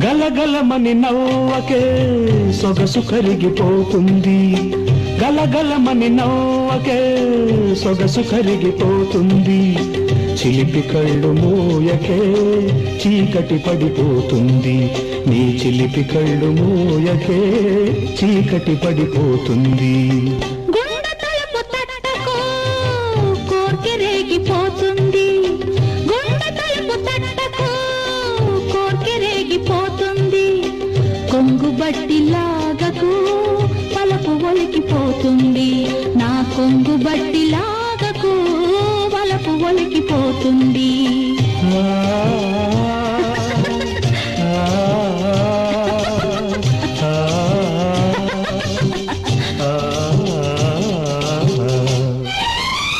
గలగలమని నవ్వకే సొగసు కరిగిపోతుంది, గలగలమని నవ్వకే సొగసు కరిగిపోతుంది. చిలిపి కళ్ళు మూయకే చీకటి పడిపోతుంది, నీ చిలిపి కళ్ళు మూయకే చీకటి పడిపోతుంది. గుండె తలుపు తట్టకు కోర్కె రేగిపోతుంది, గుండె తలుపు తట్టకు కోర్కె రేగిపోతుంది. కొంగు బట్టి లాగకు పలపు ఒలికిపోతుంది, నా కొంగు బట్టి లాగకు వలపు ఒలికిపోతుంది.